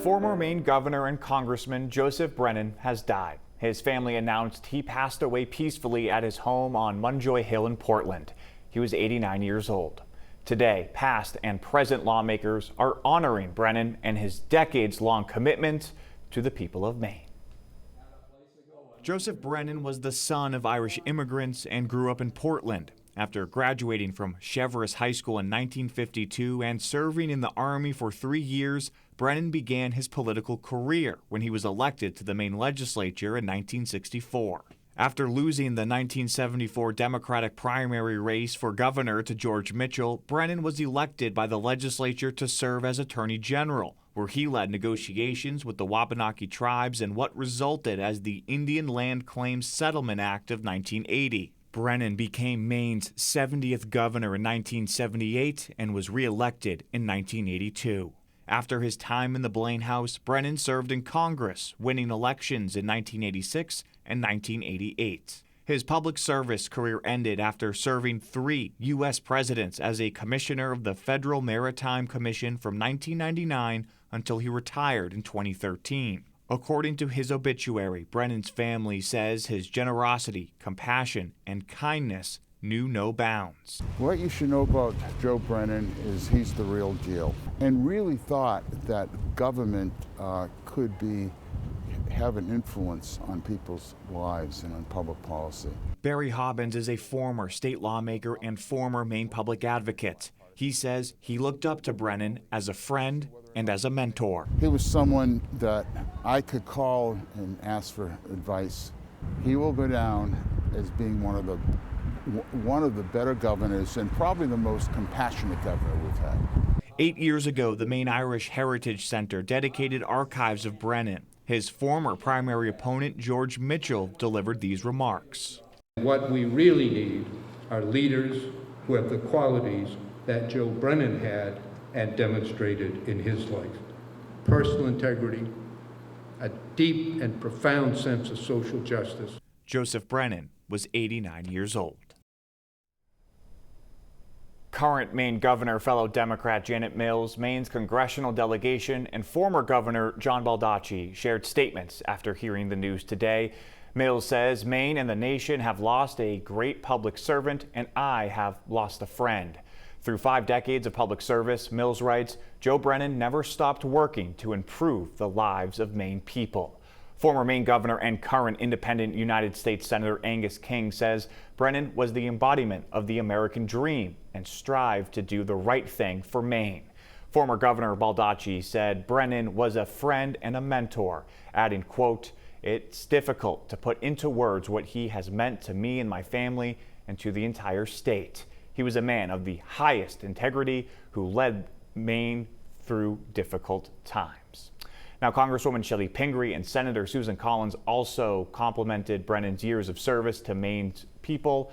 Former Maine Governor and Congressman Joseph Brennan has died. His family announced he passed away peacefully at his home on Munjoy Hill in Portland. He was 89 years old. Today, past and present lawmakers are honoring Brennan and his decades-long commitment to the people of Maine. Joseph Brennan was the son of Irish immigrants and grew up in Portland. After graduating from Cheverus High School in 1952 and serving in the Army for 3 years, Brennan began his political career when he was elected to the Maine legislature in 1964. After losing the 1974 Democratic primary race for governor to George Mitchell, Brennan was elected by the legislature to serve as Attorney General, where he led negotiations with the Wabanaki tribes in what resulted as the Indian Land Claims Settlement Act of 1980. Brennan became Maine's 70th governor in 1978 and was re-elected in 1982. After his time in the Blaine House, Brennan served in Congress, winning elections in 1986 and 1988. His public service career ended after serving 3 U.S. presidents as a commissioner of the Federal Maritime Commission from 1999 until he retired in 2013. According to his obituary, Brennan's family says his generosity, compassion, and kindness knew no bounds. What you should know about Joe Brennan is he's the real deal, and really thought that government could have an influence on people's lives and on public policy. Barry Hobbins is a former state lawmaker and former Maine public advocate. He says he looked up to Brennan as a friend and as a mentor. He was someone that I could call and ask for advice. He will go down as being one of the better governors and probably the most compassionate governor we've had. 8 years ago, the Maine Irish Heritage Center dedicated archives of Brennan. His former primary opponent, George Mitchell, delivered these remarks. What we really need are leaders who have the qualities that Joe Brennan had and demonstrated in his life. Personal integrity, a deep and profound sense of social justice. Joseph Brennan was 89 years old. Current Maine Governor, fellow Democrat Janet Mills, Maine's congressional delegation, and former Governor John Baldacci shared statements after hearing the news today. Mills says Maine and the nation have lost a great public servant, and I have lost a friend. Through 5 decades of public service, Mills writes, Joe Brennan never stopped working to improve the lives of Maine people. Former Maine Governor and current independent United States Senator Angus King says Brennan was the embodiment of the American dream and strived to do the right thing for Maine. Former Governor Baldacci said Brennan was a friend and a mentor, adding, quote, "It's difficult to put into words what he has meant to me and my family and to the entire state. He was a man of the highest integrity who led Maine through difficult times." Now, Congresswoman Shelley Pingree and Senator Susan Collins also complimented Brennan's years of service to Maine's people.